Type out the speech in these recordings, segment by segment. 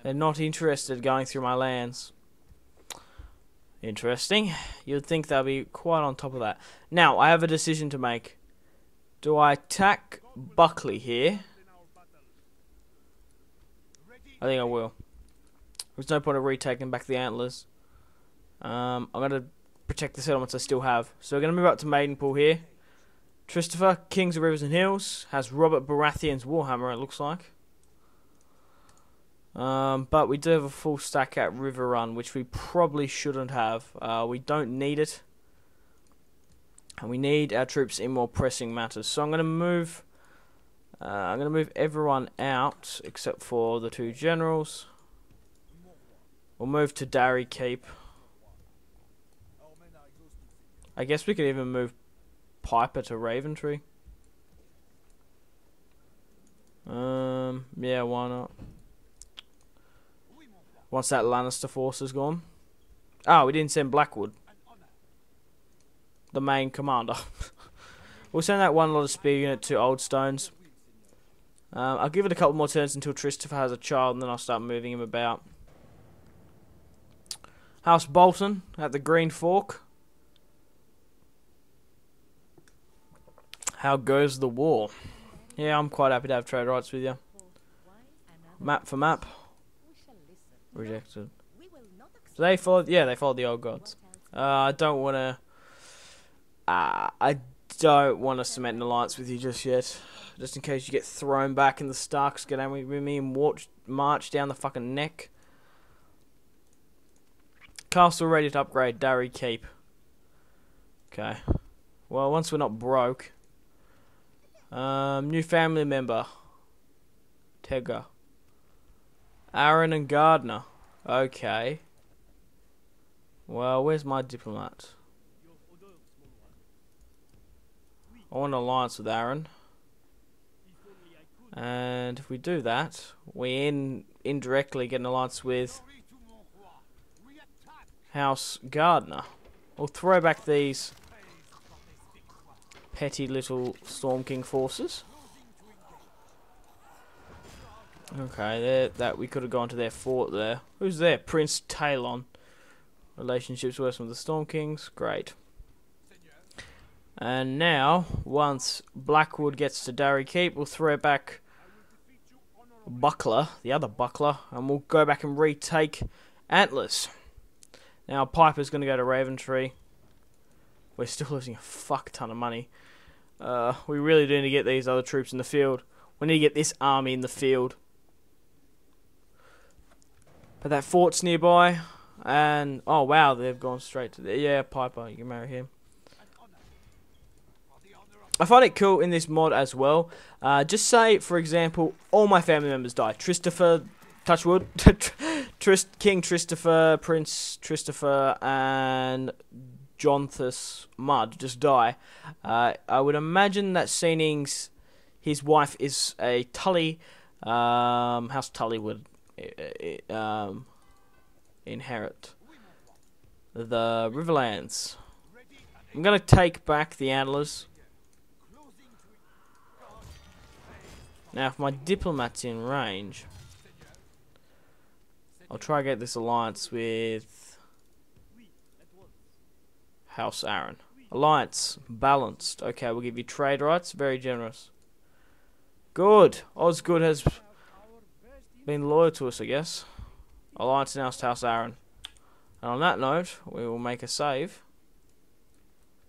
They're not interested going through my lands. Interesting. You'd think they'll be quite on top of that. Now, I have a decision to make. Do I attack Buckley here? I think I will. There's no point of retaking back the antlers. I'm going to protect the settlements I still have. So we're going to move up to Maidenpool here. Christopher, Kings of Rivers and Hills, has Robert Baratheon's Warhammer, it looks like. But we do have a full stack at River Run, which we probably shouldn't have. We don't need it. And we need our troops in more pressing matters. So I'm going to move everyone out, except for the 2 generals. We'll move to Darry Keep. I guess we could even move Piper to Raventree. Yeah, why not? Once that Lannister force is gone. Oh, we didn't send Blackwood, the main commander. We'll send that one lot of spear unit to Old Stones. I'll give it a couple more turns until Christopher has a child, and then I'll start moving him about. House Bolton at the Green Fork. How goes the war? Yeah, I'm quite happy to have trade rights with you. Map for map. Rejected. Do they follow? Yeah, they follow the old gods. I don't want to. I don't want to cement an alliance with you just yet. Just in case you get thrown back and the Starks get angry with me and march down the fucking neck. Castle ready to upgrade. Darry Keep. Okay. Well, once we're not broke. New family member. Tegger. Aaron and Gardner. Okay. Well, where's my diplomat? I want an alliance with Aaron. And if we do that, we indirectly get an alliance with House Gardner. We'll throw back these petty little Storm King forces. Okay, that we could have gone to their fort there. Who's there? Prince Talon. Relationships worse with the Storm Kings. Great. And now, once Blackwood gets to Darry Keep, we'll throw back Buckler, the other Buckler, and we'll go back and retake Antlers. Now, Piper's going to go to Raventree. We're still losing a fuck ton of money. We really do need to get these other troops in the field. We need to get this army in the field. But that fort's nearby, and oh wow, they've gone straight to there. Yeah, Piper, you can marry him. I find it cool in this mod as well. Just say, for example, all my family members die. Christopher, Touchwood, King Christopher, Prince Christopher, and Jonthus Mudd just die. I would imagine that Seaning's his wife is a Tully. House Tully would inherit the Riverlands. I'm gonna take back the Antlers. Now, if my diplomat's in range, I'll try to get this alliance with House Aaron. Alliance balanced. Okay, we'll give you trade rights. Very generous. Good. Osgood has been loyal to us, I guess. Alliance announced House Aaron. And on that note, we will make a save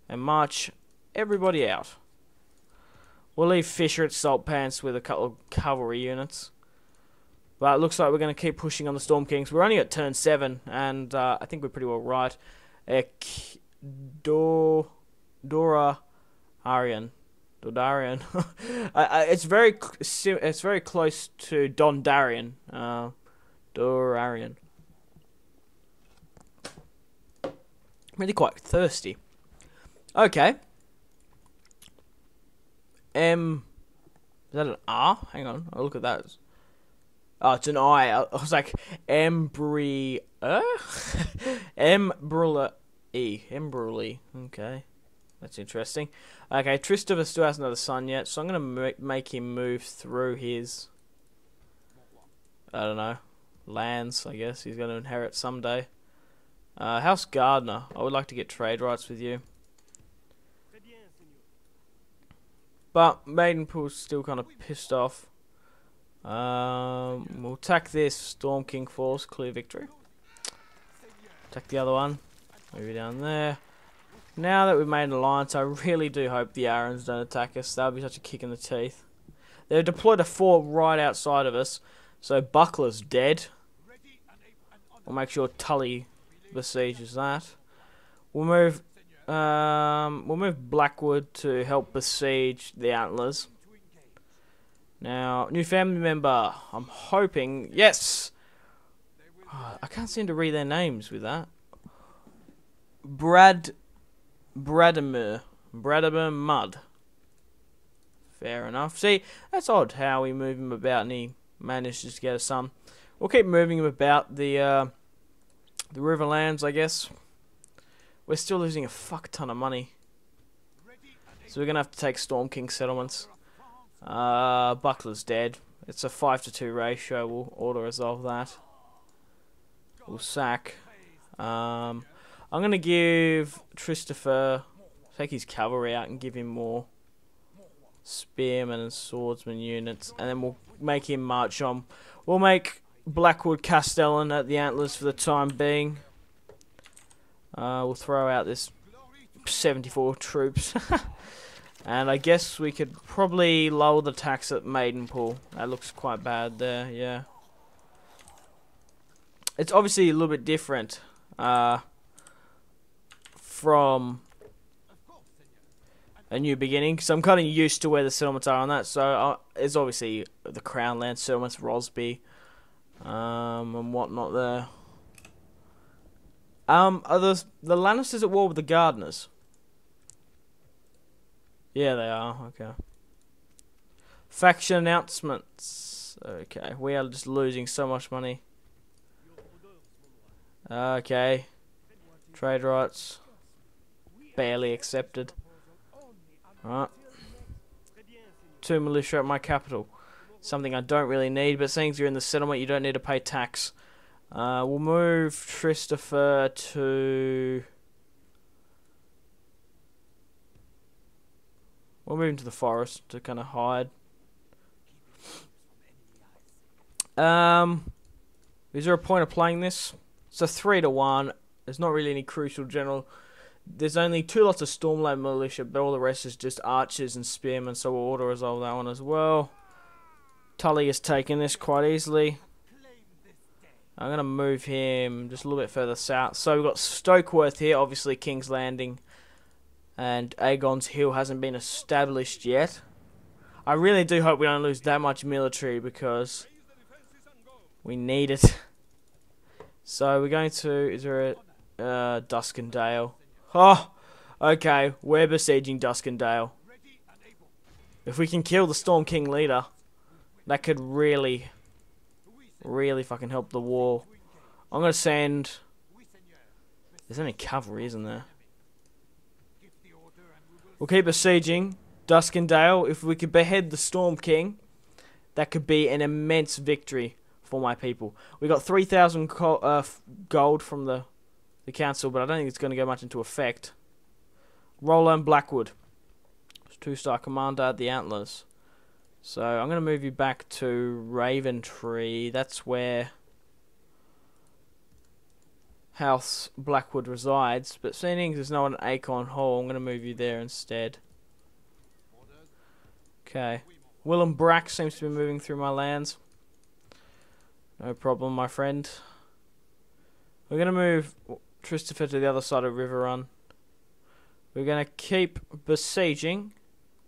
and march everybody out. We'll leave Fisher at Salt Pants with a couple of cavalry units. But it looks like we're going to keep pushing on the Storm Kings. We're only at turn 7, and I think we're pretty well right. Dora Arian. Dodarian. It's very close to Dondarrion. Dorarian. Really quite thirsty. Okay. Is that an R? Hang on, I'll look at that. Oh, it's an I. I was like Embry. Embruly. Okay, that's interesting. Okay, Christopher still hasn't another son yet, so I'm gonna make him move through his, I don't know, lands, I guess, he's going to inherit someday. House Gardner, I would like to get trade rights with you. But Maidenpool's still kind of pissed off. We'll attack this Storm King force, clear victory. Attack the other one. Move it down there. Now that we've made an alliance, I really do hope the Arryns don't attack us. That would be such a kick in the teeth. They've deployed a fort right outside of us, so Buckler's dead. We'll make sure Tully besieges that. We'll move Blackwood to help besiege the Antlers. Now, new family member. I'm hoping, yes. Oh, I can't seem to read their names with that. Bradamir Mud. Fair enough. See, that's odd how we move him about and he manages to get a son. We'll keep moving him about the Riverlands, I guess. We're still losing a fuck ton of money. So we're going to have to take Storm King settlements. Buckler's dead. It's a 5-to-2 ratio. We'll auto-resolve that. We'll sack. I'm going to give Christopher, take his cavalry out and give him more spearmen and swordsman units. And then we'll make him march on. We'll make Blackwood Castellan at the Antlers for the time being. We'll throw out this 74 troops. And I guess we could probably lower the tax at Maidenpool. That looks quite bad there, yeah. It's obviously a little bit different from A New Beginning, because I'm kind of used to where the settlements are on that. So it's obviously the Crown Land settlements, Rosby, and whatnot there. Are the Lannisters at war with the Gardeners? Yeah, they are. Okay. Faction announcements. Okay, we are just losing so much money. Okay. Trade rights. Barely accepted. Alright. 2 militia at my capital. Something I don't really need, but seeing as you're in the settlement, you don't need to pay tax. We'll move Christopher to... We'll move him to the forest to kind of hide. Is there a point of playing this? It's a 3-to-1. There's not really any crucial general. There's only 2 lots of Stormland militia, but all the rest is just archers and spearmen, so we'll auto-resolve that one as well. Tully has taken this quite easily. I'm going to move him just a little bit further south. So we've got Stokeworth here, obviously King's Landing. And Aegon's Hill hasn't been established yet. I really do hope we don't lose that much military because we need it. So we're going to... Is there a... Duskendale. Oh! Okay, we're besieging Duskendale. If we can kill the Storm King leader, that could really fucking help the war. I'm going to send... There's only cavalry, isn't there? We'll keep besieging Duskendale. If we could behead the Storm King, that could be an immense victory for my people. We got 3,000 gold from the council, but I don't think it's going to go much into effect. Roland Blackwood, 2-star commander at the Antlers. So I'm going to move you back to Raventree. That's where House Blackwood resides, but seeing there's no one at Acorn Hall, I'm going to move you there instead. Okay. Willem Brack seems to be moving through my lands. No problem, my friend. We're going to move Christopher to the other side of River Run. We're going to keep besieging.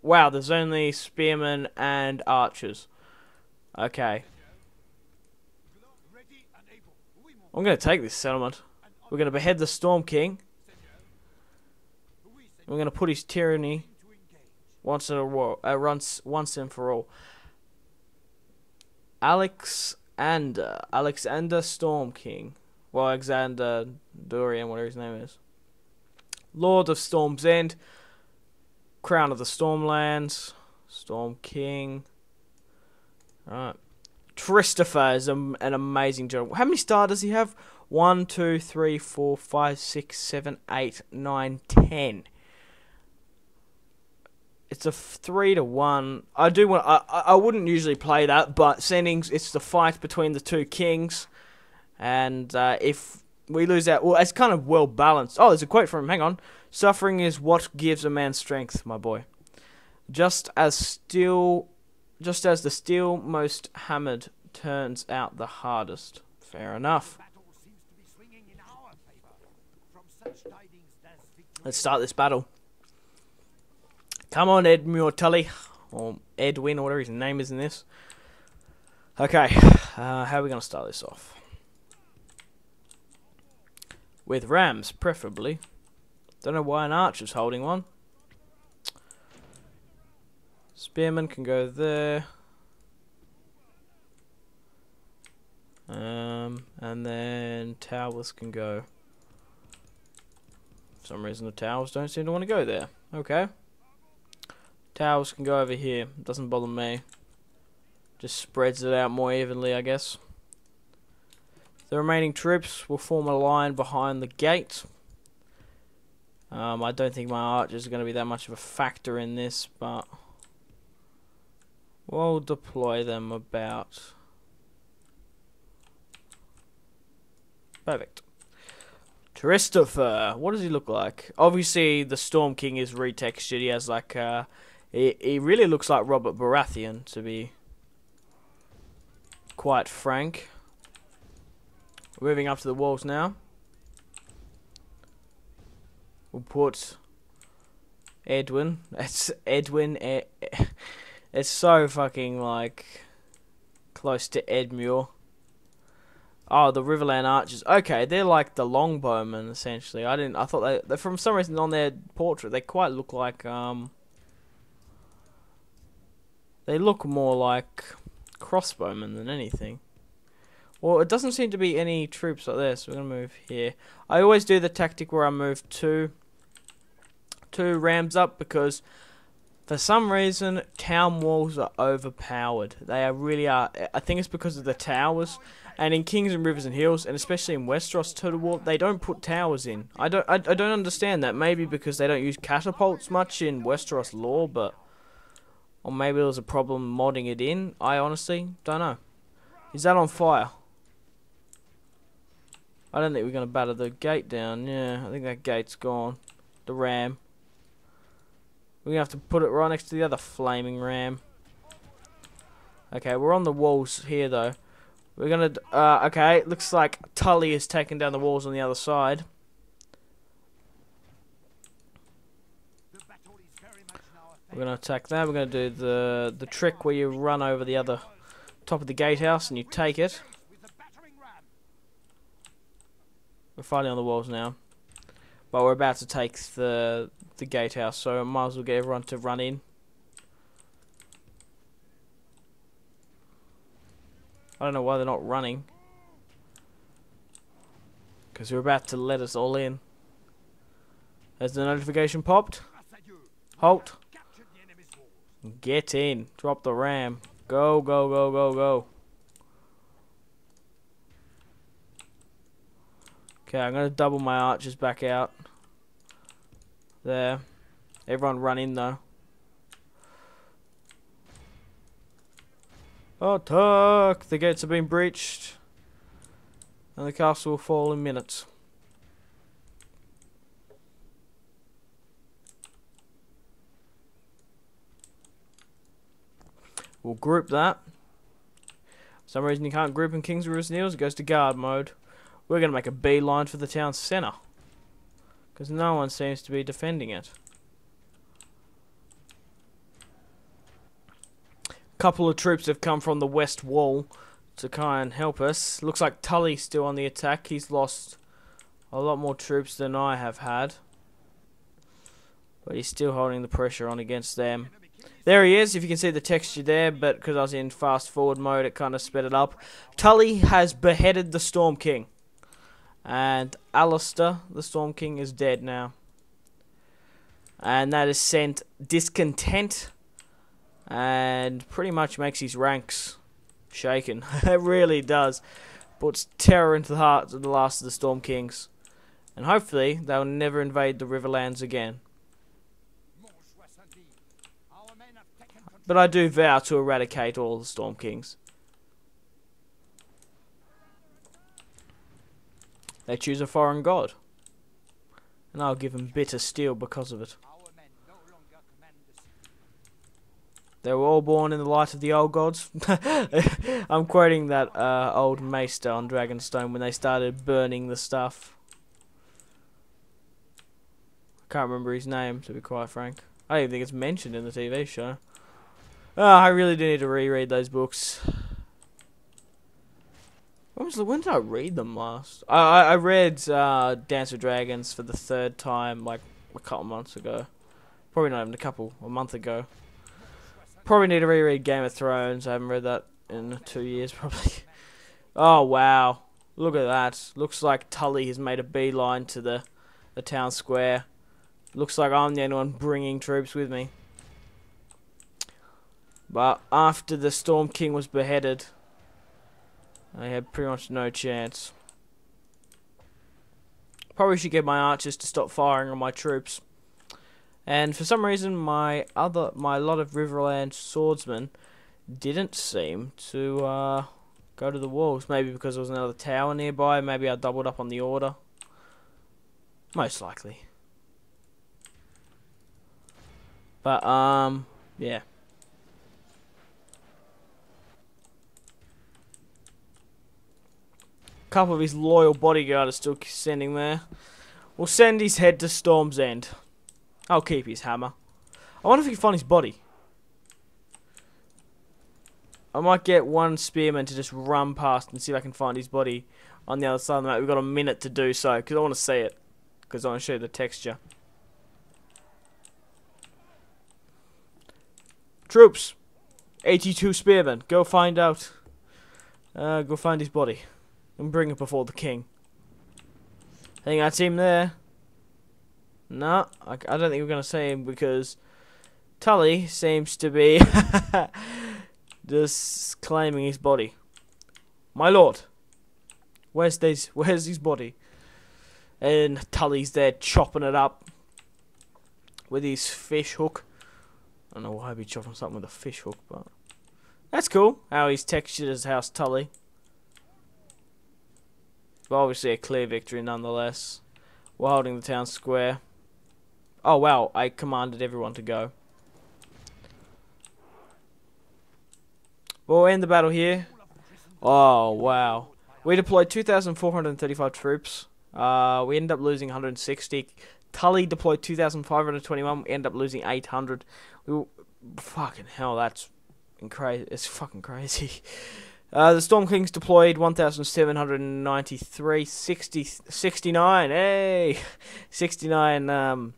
Wow, there's only spearmen and archers. Okay. I'm going to take this settlement. We're going to behead the Storm King. We're going to put his tyranny once and for all. Alexander Storm King. Well, Alexander Dorian, whatever his name is. Lord of Storm's End. Crown of the Stormlands. Storm King. Alright. Christopher is an amazing general. How many stars does he have? 1, 2, 3, 4, 5, 6, 7, 8, 9, 10. It's a 3-1. I do want. I wouldn't usually play that, but seeing it's the fight between the two kings, and if we lose out, well, it's kind of well balanced. Oh, there's a quote from him. Hang on. Suffering is what gives a man strength, my boy. Just as the steel most hammered turns out the hardest. Fair enough. Let's start this battle. Come on, Edmure Tully, or Edwin, or whatever his name is in this. Okay, how are we going to start this off? With rams, preferably. Don't know why an archer's holding one. Spearman can go there. And then towers can go. For some reason the towers don't seem to want to go there. Okay. Towers can go over here. Doesn't bother me. Just spreads it out more evenly, I guess. The remaining troops will form a line behind the gate. I don't think my archers are going to be that much of a factor in this, but we'll deploy them about. Perfect. Christopher, what does he look like? Obviously, the Storm King is retextured. He has like he really looks like Robert Baratheon, to be quite frank. We're moving up to the walls now. We'll put Edwin. It's Edwin. It's so fucking like close to Edmure. Oh, the Riverland Archers. Okay, they're like the longbowmen essentially. I thought they from some reason on their portrait they quite look like they look more like crossbowmen than anything. Well, it doesn't seem to be any troops like this. So we're gonna move here. I always do the tactic where I move two rams up because for some reason town walls are overpowered. They are really are. I think it's because of the towers. And in Kings and Rivers and Hills, and especially in Westeros Total War, they don't put towers in. I don't understand that. Maybe because they don't use catapults much in Westeros lore, but or maybe there was a problem modding it in. I honestly don't know. Is that on fire? I don't think we're gonna batter the gate down. Yeah, I think that gate's gone. The ram. We're gonna have to put it right next to the other flaming ram. Okay, we're on the walls here though. We're gonna, okay, looks like Tully is taking down the walls on the other side. We're gonna attack that. We're gonna do the trick where you run over the other top of the gatehouse and you take it. We're fighting on the walls now, but we're about to take the gatehouse, so I might as well get everyone to run in. I don't know why they're not running. Because they're about to let us all in. Has the notification popped? Halt. Get in. Drop the ram. Go, go, go, go, go. Okay, I'm going to double my archers back out. There. Everyone run in though. Attack! The gates have been breached. And the castle will fall in minutes. We'll group that. For some reason you can't group in King's Rivers and Hills, it goes to guard mode. We're going to make a beeline for the town centre. Because no one seems to be defending it. Couple of troops have come from the west wall to try and help us. Looks like Tully's still on the attack. He's lost a lot more troops than I have had. But he's still holding the pressure on against them. There he is, if you can see the texture there, but because I was in fast forward mode it kind of sped it up. Tully has beheaded the Storm King. And Alistair, the Storm King, is dead now. And that has sent discontent and pretty much makes his ranks shaken. It really does. Puts terror into the hearts of the last of the Storm Kings. And hopefully they'll never invade the Riverlands again. But I do vow to eradicate all the Storm Kings. They choose a foreign god. And I'll give them bitter steel because of it. They were all born in the light of the old gods. I'm quoting that old maester on Dragonstone when they started burning the stuff. I can't remember his name, to be quite frank. I don't even think it's mentioned in the TV show. Oh, I really do need to reread those books. When did I read them last? I read Dance of Dragons for the third time, like a couple months ago. Probably not even a month ago. Probably need to reread Game of Thrones. I haven't read that in 2 years, probably. Oh, wow. Look at that. Looks like Tully has made a beeline to the town square. Looks like I'm the only one bringing troops with me. But after the Storm King was beheaded, I had pretty much no chance. Probably should get my archers to stop firing on my troops. And for some reason, my lot of Riverland swordsmen didn't seem to go to the walls. Maybe because there was another tower nearby. Maybe I doubled up on the order. Most likely. But yeah. A couple of his loyal bodyguard are still standing there. We'll send his head to Storm's End. I'll keep his hammer. I wonder if we can find his body. I might get one spearman to just run past and see if I can find his body on the other side of the map. We've got a minute to do so, because I want to see it. Because I want to show you the texture. Troops! 82 spearmen. Go find out. Go find his body. And bring it before the king. I think that's him there. No, I don't think we're going to see him because Tully seems to be just claiming his body. My lord, where's his body? And Tully's there chopping it up with his fish hook. I don't know why I'd be chopping something with a fish hook, but that's cool. How he's textured his house Tully. But obviously a clear victory nonetheless. We're holding the town square. Oh wow, I commanded everyone to go. We'll end the battle here. Oh wow. We deployed 2,435 troops. We ended up losing 160. Tully deployed 2,521. We ended up losing 800. Fucking hell, that's crazy. It's fucking crazy. The Storm Kings deployed 1,793. 69. Hey! 69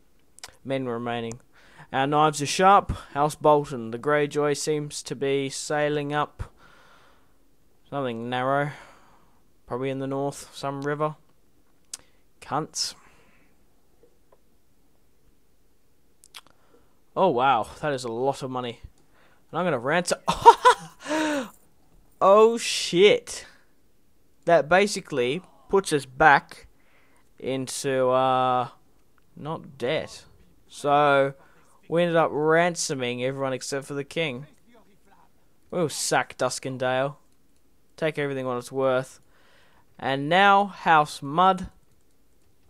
men remaining. Our knives are sharp. House Bolton. The Greyjoy seems to be sailing up something narrow. Probably in the north. Some river. Cunts. Oh wow. That is a lot of money. And I'm going to ransom... Oh shit. That basically puts us back into, not debt. So, we ended up ransoming everyone except for the king. We'll sack Duskendale. Take everything what it's worth. And now, House Mud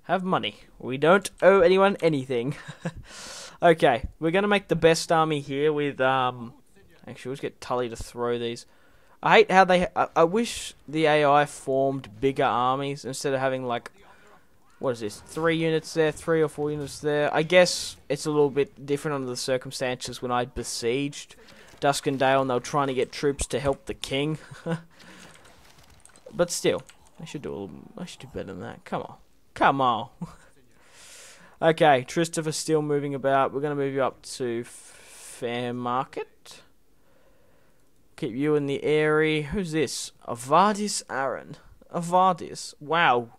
have money. We don't owe anyone anything. Okay, we're going to make the best army here with, actually, let's get Tully to throw these. I hate how they... I wish the AI formed bigger armies instead of having, like... What is this? 3 units there, 3 or 4 units there. I guess it's a little bit different under the circumstances when I besieged Duskendale and they were trying to get troops to help the king. But still, I should do better than that. Come on. Come on. Okay, Christopher's still moving about. We're going to move you up to Fairmarket. Keep you in the area. Who's this? Avardis Aaron. Avardis. Wow.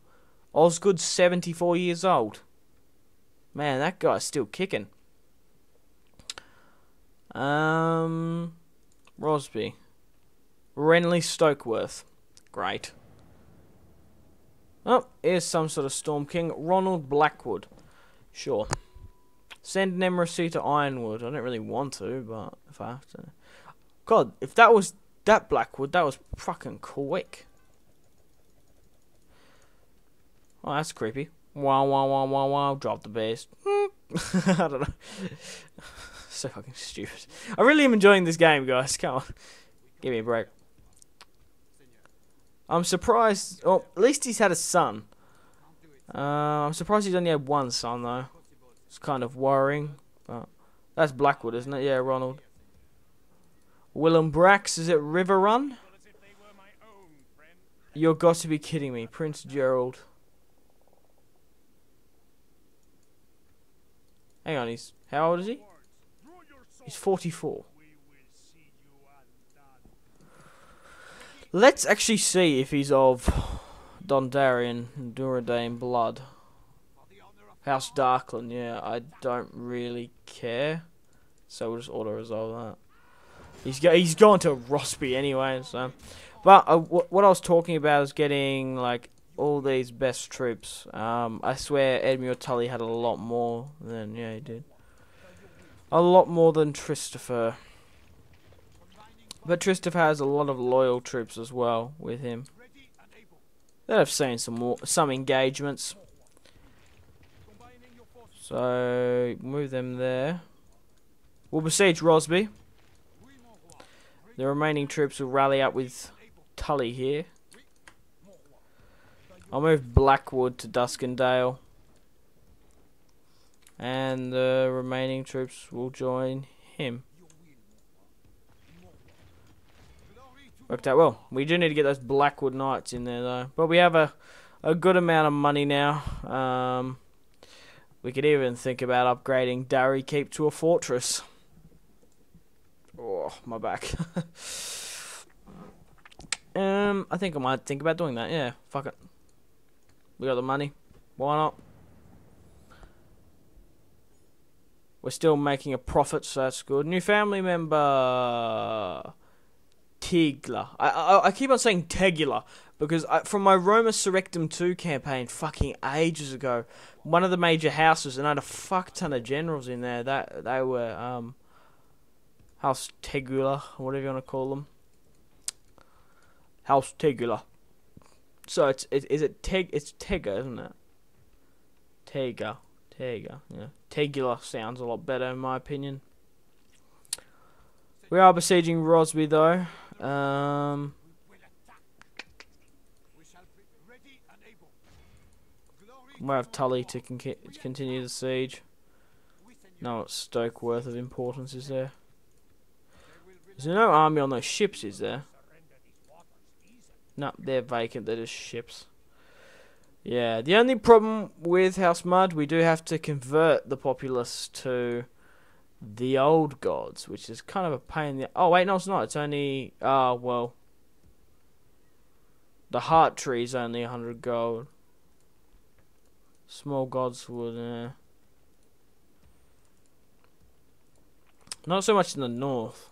Osgood's 74 years old. Man, that guy's still kicking. Rosby. Renly Stokeworth. Great. Oh, here's some sort of Storm King. Ronald Blackwood. Sure. Send an embassy to Ironwood. I don't really want to, but if I have to. God, if that was that Blackwood, that was fucking quick. Oh, that's creepy. Wow, wow, wow, wow, wow. Drop the bass. I don't know. So fucking stupid. I really am enjoying this game, guys. Come on. Give me a break. I'm surprised. Oh, at least he's had a son. I'm surprised he's only had one son, though. It's kind of worrying. But that's Blackwood, isn't it? Yeah, Ronald. Willem Brax, is it River Run? You're got to be kidding me. Prince Gerald. Hang on, how old is he? He's 44. Let's actually see if he's of Dondarrion and Duradane blood. House Darkland, yeah, I don't really care. So we'll just auto-resolve that. He's going to Rossby anyway, so. But what I was talking about is getting, like, all these best troops. I swear Edmure Tully had a lot more than, yeah, he did. A lot more than Christopher. But Christopher has a lot of loyal troops as well with him. That I've seen some engagements. So move them there. We'll besiege Rosby. The remaining troops will rally up with Tully here. I'll move Blackwood to Duskendale. And the remaining troops will join him. Worked out well. We do need to get those Blackwood Knights in there though. But we have a good amount of money now. We could even think about upgrading Darry Keep to a fortress. Oh, my back. I think I might think about doing that. Yeah, fuck it. We got the money. Why not? We're still making a profit, so that's good. New family member. Tigla. I keep on saying Tegula because from my Roma Surrectum 2 campaign fucking ages ago, one of the major houses, and I had a fuck ton of generals in there. They were House Tegula, whatever you want to call them. House Tegula. So it's Tega, isn't it? Tega, yeah. Tegula sounds a lot better in my opinion. We are besieging Rosby though. We'll have Tully to continue the siege. No, it's Stokeworth of importance, is there? Is there no army on those ships, is there? No, they're vacant, they're just ships. Yeah, the only problem with House Mud, we do have to convert the populace to the old gods, which is kind of a pain in the... Oh, wait, no, it's not. It's only... Oh, well. The heart tree is only 100 gold. Small gods would... Not so much in the north.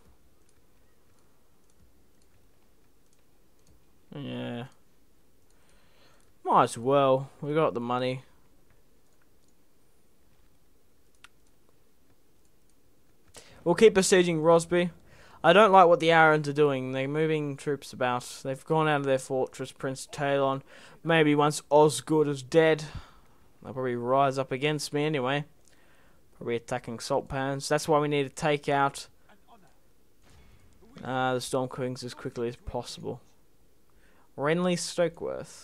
Yeah. Might as well. We got the money. We'll keep besieging Rosby. I don't like what the Arryns are doing. They're moving troops about. They've gone out of their fortress, Prince Talon. Maybe once Osgood is dead, they'll probably rise up against me anyway. Probably attacking salt pans. That's why we need to take out the Storm Kings as quickly as possible. Renly Stokeworth.